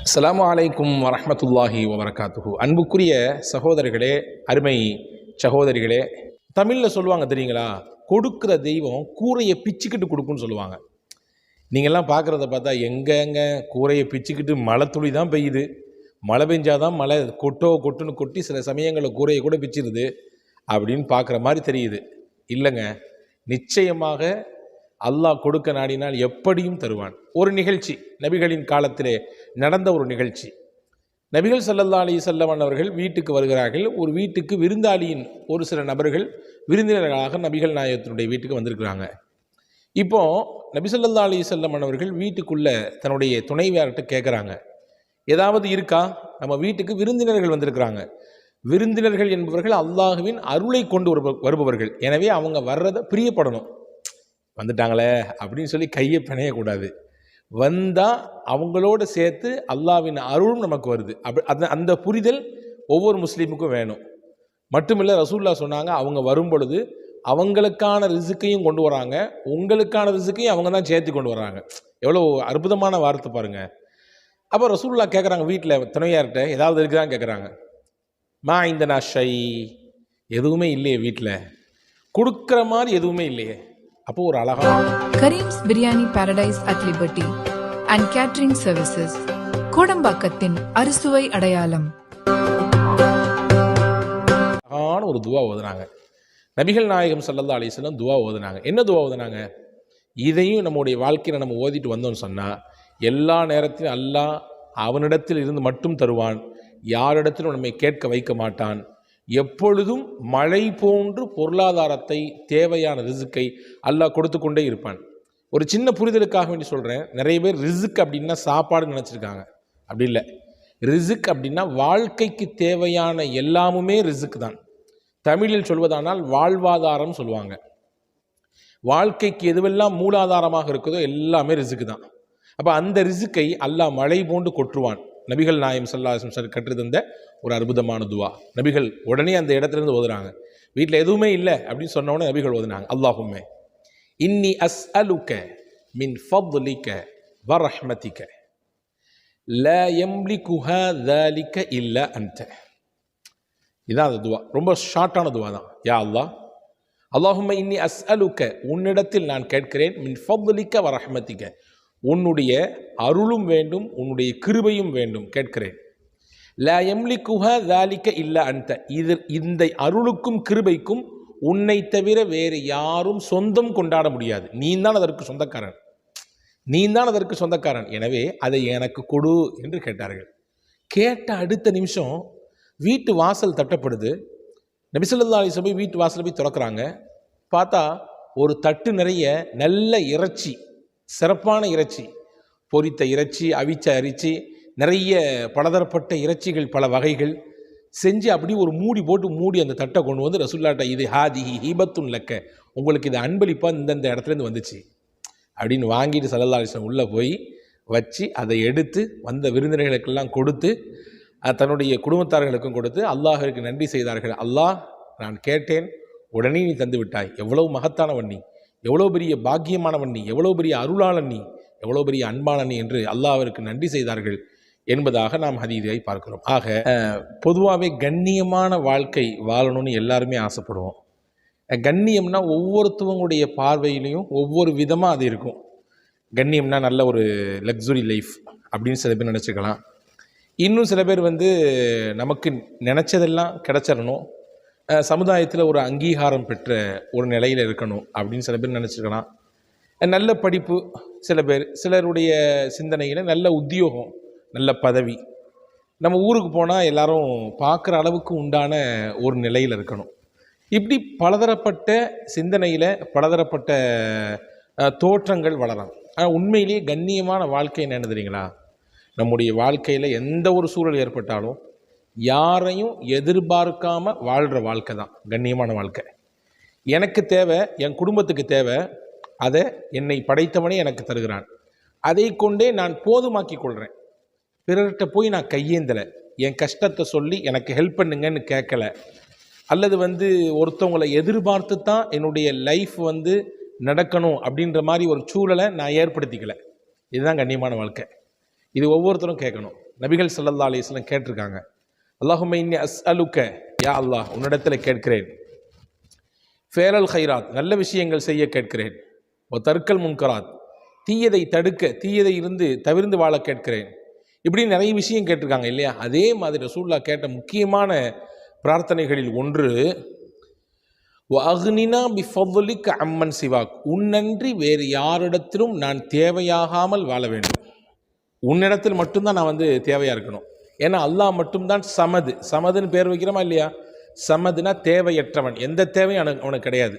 அஸ்ஸலாமு அலைக்கும் வரஹ்மத்துல்லாஹி வபரகாத்துஹு. அன்புக்குரிய சகோதரர்களே, அருமை சகோதரிகளே, தமிழில் சொல்லுவாங்க தெரியுங்களா, கொடுக்குற தெய்வம் கூரையை பிச்சுக்கிட்டு கொடுக்குன்னு சொல்லுவாங்க. நீங்கள்லாம் பார்க்குறத பார்த்தா எங்கெங்க கூரையை பிச்சுக்கிட்டு மழை துளி தான் பெய்யுது, மழை பெஞ்சாதான் மழை கொட்டுன்னு கொட்டி சில சமயங்களில் கூரையை கூட பிச்சிருது அப்படின்னு பார்க்குற மாதிரி தெரியுது. இல்லைங்க, நிச்சயமாக அல்லாஹ் கொடுக்க நாடினால் எப்படியும் தருவான். ஒரு நிகழ்ச்சி, நபிகளின் காலத்திலே நடந்த ஒரு நிகழ்ச்சி. நபிகள் ஸல்லல்லாஹு அலைஹி வஸல்லம் அவர்கள் வீட்டுக்கு வருகிறார்கள். ஒரு வீட்டுக்கு விருந்தாளியின் ஒரு சில நபர்கள் விருந்தினர்களாக நபிகள் நாயகத்தினுடைய வீட்டுக்கு வந்திருக்கிறாங்க. இப்போ நபி ஸல்லல்லாஹு அலைஹி வஸல்லம் அவர்கள் வீட்டுக்குள்ளே தன்னுடைய துணைவியார்கிட்ட கேட்குறாங்க, ஏதாவது இருக்கா? நம்ம வீட்டுக்கு விருந்தினர்கள் வந்திருக்கிறாங்க. விருந்தினர்கள் என்பவர்கள் அல்லாஹுவின் அருளை கொண்டு வருபவர்கள். எனவே அவங்க வர்றதை பிரியப்படணும். வந்துட்டாங்களே அப்படின்னு சொல்லி கையை பிணையக்கூடாது. வந்தால் அவங்களோட சேர்த்து அல்லாஹ்வின் அருளும் நமக்கு வருது. அந்த புரிதல் ஒவ்வொரு முஸ்லீமுக்கும் வேணும். மட்டுமில்லை, ரசூலுல்லாஹ் சொன்னாங்க, அவங்க வரும் பொழுது அவங்களுக்கான ரிசுக்கையும் கொண்டு வராங்க, உங்களுக்கான ரிசுக்கையும் அவங்க தான் சேர்த்து கொண்டு வராங்க. எவ்வளோ அற்புதமான வார்த்தை பாருங்க. அப்போ ரசூலுல்லாஹ் கேட்குறாங்க, வீட்டில் துணையார்கிட்ட ஏதாவது இருக்குதான்னு கேட்குறாங்க. மா இந்த நாஷை, எதுவுமே இல்லையே, வீட்டில் கொடுக்குற மாதிரி எதுவுமே இல்லையே. அப்போ ஒரு அழகான Karim's biryani paradise at liberty and catering services, கோடம்பாக்கத்தின் அறுசுவை அடையாளம். அழகான ஒரு துவா ஓதுனாங்க. நபிகள் நாயகம் ஸல்லல்லாஹு அலைஹி வஸல்லம் துவா ஓதுனாங்க. என்ன துவா ஓதுனாங்க? இதையும் நம்முடைய வாழ்க்கையில் நம்ம ஓதிட்டு வந்தோம்னு சொன்னால் எல்லா நேரத்திலும் அல்லாஹ் அவனிடத்தில் இருந்து மட்டும் தருவான், யாரிடத்திலும் நம்மை கேட்க வைக்க மாட்டான். எப்பொழுதும் மழை போன்று பொருளாதாரத்தை, தேவையான ரிசுக்கை அல்லாஹ் கொடுத்து கொண்டே இருப்பான். ஒரு சின்ன புரிதலுக்காக வேண்டி சொல்கிறேன். நிறைய பேர் ரிசுக் அப்படின்னா சாப்பாடுன்னு நினச்சிருக்காங்க. அப்படி இல்லை. ரிசுக் அப்படின்னா வாழ்க்கைக்கு தேவையான எல்லாமுமே ரிசுக் தான். தமிழில் சொல்வதானால் வாழ்வாதாரம் சொல்லுவாங்க. வாழ்க்கைக்கு எதுவெல்லாம் மூலாதாரமாக இருக்குதோ எல்லாமே ரிசுக்கு தான். அப்போ அந்த ரிசுக்கை அல்லாஹ் மழை போன்று கொற்றுவான். நபிகள் நாயகம் ஸல்லல்லாஹு அலைஹி வஸல்லம் கற்றுத்தந்த ஒரு அற்புதமான துவா. நபிகள் உடனே அந்த இடத்துலேருந்து ஓதுறாங்க. வீட்டில் எதுவுமே இல்லை அப்படின்னு சொன்ன உடனே நபிகள் ஓதுனாங்க, அல்லாஹும்ம இன்னி அஸ்அலுக மின் ஃபض்லிக வ ரஹ்மதிக லா யம்லிகுஹா ذلك இல்லா அன்த. இதான் அந்த துவா. ரொம்ப ஷார்ட்டான துவா தான். யா அல்லாஹ், அல்லாஹும்ம இன்னி அஸ்அலுக, உன்னிடத்தில் நான் கேட்கிறேன், மின் ஃபض்லிக வ ரஹ்மதிக, உன்னுடைய அருளும் வேண்டும், உன்னுடைய கிருபையும் வேண்டும் கேட்கிறேன். லா யம்லிகுஹா ذلك இல்லா அன்த, இந்த அருளுக்கும் கிருபைக்கும் உன்னை தவிர வேறு யாரும் சொந்தம் கொண்டாட முடியாது. நீ தான் அதற்கு சொந்தக்காரன், நீ தான் அதற்கு சொந்தக்காரன். எனவே அதை எனக்கு கொடு என்று கேட்டார்கள். கேட்ட அடுத்த நிமிஷம் வீட்டு வாசல் தட்டப்படுது. நபி ஸல்லல்லாஹு அலைஹி வஸல்லம் வீட்டு வாசல் போய் திறக்கிறாங்க. பார்த்தா ஒரு தட்டு நிறைய நல்ல இறைச்சி, சிறப்பான இறைச்சி, பொரித்த இறைச்சி, அவிச்ச அரிசி, நிறைய பலதரப்பட்ட இறைச்சிகள், பல வகைகள் செஞ்சு அப்படி ஒரு மூடி போட்டு மூடி அந்த தட்டை கொண்டு வந்து ரசூலுல்லாஹ்ட்ட, இது ஹாதிஹி ஹிபத்துன் லக்க, உங்களுக்கு இது அன்பளிப்பாக இந்தந்த இடத்துலேருந்து வந்துச்சு அப்படின்னு வாங்கிட்டு ஸல்லல்லாஹு அலைஹி வஸல்லம் உள்ளே போய் வச்சு அதை எடுத்து வந்த விருந்தினர்களுக்கெல்லாம் கொடுத்து தன்னுடைய குடும்பத்தார்களுக்கும் கொடுத்து அல்லாஹ்விற்கு நன்றி செய்தார்கள். அல்லாஹ், நான் கேட்டேன், உடனே நீ தந்து விட்டாய். எவ்வளவு மகத்தானவன் நீ, எவ்வளோ பெரிய பாக்கியமானவன் நீ, எவ்வளோ பெரிய அருளாளன் நீ, எவ்வளோ பெரிய அன்பானன் நீ என்று அல்லாஹ்விற்கு நன்றி செய்தார்கள் என்பதாக நாம் ஹதீஸை பார்க்கிறோம். ஆக பொதுவாகவே கண்ணியமான வாழ்க்கை வாழணும்னு எல்லாருமே ஆசைப்படுவோம். கண்ணியம்னா ஒவ்வொருத்தவங்களுடைய பார்வையிலையும் ஒவ்வொரு விதமாக அது இருக்கும். கண்ணியம்னா நல்ல ஒரு லக்ஸுரி லைஃப் அப்படின்னு சில பேர் நினச்சிக்கலாம். இன்னும் சில பேர் நமக்கு நினச்சதெல்லாம் கிடச்சிடணும், சமுதாயத்தில் ஒரு அங்கீகாரம் பெற்ற ஒரு நிலையில் இருக்கணும் அப்படின்னு சில பேர் நினச்சிருக்கலாம். நல்ல படிப்பு சில பேர், சிலருடைய சிந்தனையில் நல்ல உத்தியோகம், நல்ல பதவி, நம்ம ஊருக்கு போனால் எல்லாரும் பார்க்குற அளவுக்கு உண்டான ஒரு நிலையில் இருக்கணும். இப்படி பலதரப்பட்ட சிந்தனையில் பலதரப்பட்ட தோற்றங்கள் வளரலாம். ஆனால் உண்மையிலேயே கண்ணியமான வாழ்க்கை என்னன்னு தெரியுங்களா? நம்முடைய வாழ்க்கையில் எந்த ஒரு சூழல் ஏற்பட்டாலும் யாரையும் எதிர்பார்க்காம வாழ்கிற வாழ்க்கை தான் கண்ணியமான வாழ்க்கை. எனக்கு தேவை, என் குடும்பத்துக்கு தேவை, அதை என்னை படைத்தவனே எனக்கு தருகிறான், அதை கொண்டே நான் போதுமாக்கி கொள்கிறேன். பிறர்கிட்ட போய் நான் கையேந்தலை, என் கஷ்டத்தை சொல்லி எனக்கு ஹெல்ப் பண்ணுங்கன்னு கேட்கலை, அல்லது ஒருத்தவங்களை எதிர்பார்த்து தான் என்னுடைய லைஃப் நடக்கணும் அப்படின்ற மாதிரி ஒரு சூழலை நான் ஏற்படுத்திக்கலை. இதுதான் கண்ணியமான வாழ்க்கை. இது ஒவ்வொருத்தரும் கேட்கணும். நபிகள் ஸல்லல்லாஹு அலைஹி வஸல்லம் கேட்டிருக்காங்க, அல்லாஹும்ம இன்னி அஸ்அலுக்க, யா அல்லாஹ் உன்னிடத்தில் கேட்கிறேன், ஃபேரல் ஹைராத் நல்ல விஷயங்கள் செய்ய கேட்கிறேன், தர்க்கல் முன்கராத் தீயதை தடுக்க, தீயதை இருந்து தவிர்ந்து வாழ கேட்கிறேன். இப்படி நிறைய விஷயம் கேட்டிருக்காங்க இல்லையா? அதே மாதிரி ரசூலுல்லாஹ் கேட்ட முக்கியமான பிரார்த்தனைகளில் ஒன்று, வஅக்னினா பிஃபضலிக அம்மன் சிவாக், உன்னன்றி வேறு யாரிடத்திலும் நான் தேவையாகாமல் வாழ வேண்டும். உன்னிடத்தில் மட்டும்தான் நான் தேவையாக இருக்கணும். ஏன்னா அல்லாஹ் மட்டும்தான் சமது. சமதுன்னு பேர் வைக்கிறோமா இல்லையா? சமதுனா தேவையற்றவன், எந்த தேவையும் அவனுக்கு கிடையாது.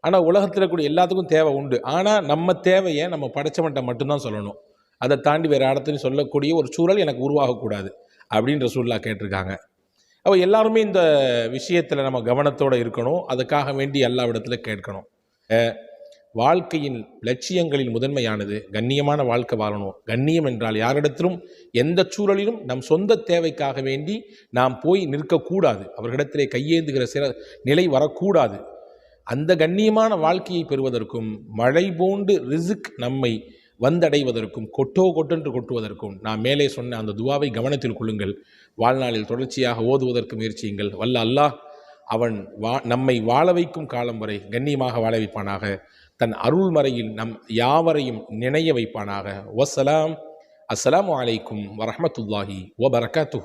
ஆனால் உலகத்தில் கூடிய எல்லாத்துக்கும் தேவை உண்டு. ஆனால் நம்ம தேவையை நம்ம படைச்சவன்ட்ட மட்டும்தான் சொல்லணும். அதை தாண்டி வேறு இடத்துலையும் சொல்லக்கூடிய ஒரு சூழல் எனக்கு உருவாகக்கூடாது அப்படின்ற ரசூலுல்லாஹ் கேட்டிருக்காங்க. அப்போ எல்லாருமே இந்த விஷயத்தில் நம்ம கவனத்தோடு இருக்கணும். அதுக்காக வேண்டி எல்லாவிடத்தில் கேட்கணும். வாழ்க்கையின் லட்சியங்களில் முதன்மையானது கண்ணியமான வாழ்க்கை வாழணும். கண்ணியம் என்றால் யாரிடத்திலும் எந்த சூழலிலும் நம் சொந்த தேவைக்காக வேண்டி நாம் போய் நிற்கக்கூடாது. அவர்களிடத்திலே கையேந்துகிற நிலை வரக்கூடாது. அந்த கண்ணியமான வாழ்க்கையை பெறுவதற்கும், மழை போன்று ரிஸ்க் நம்மை வந்தடைவதற்கும், கொட்டென்று கொட்டுவதற்கும் நாம் மேலே சொன்ன அந்த துவாவை கவனத்தில் கொள்ளுங்கள். வாழ்நாளில் தொடர்ச்சியாக ஓதுவதற்கு முயற்சியுங்கள். வல்ல அல்லாஹ் அவன் நம்மை வாழ வைக்கும் காலம் வரை கண்ணியமாக வாழ வைப்பானாக. தன் அருள்மறையில் நம் யாவரையும் நினைய வைப்பானாக. வஸ்ஸலாம். அஸ்ஸலாமு அலைக்கும் வரஹ்மத்துல்லாஹி வபரகாத்துஹு.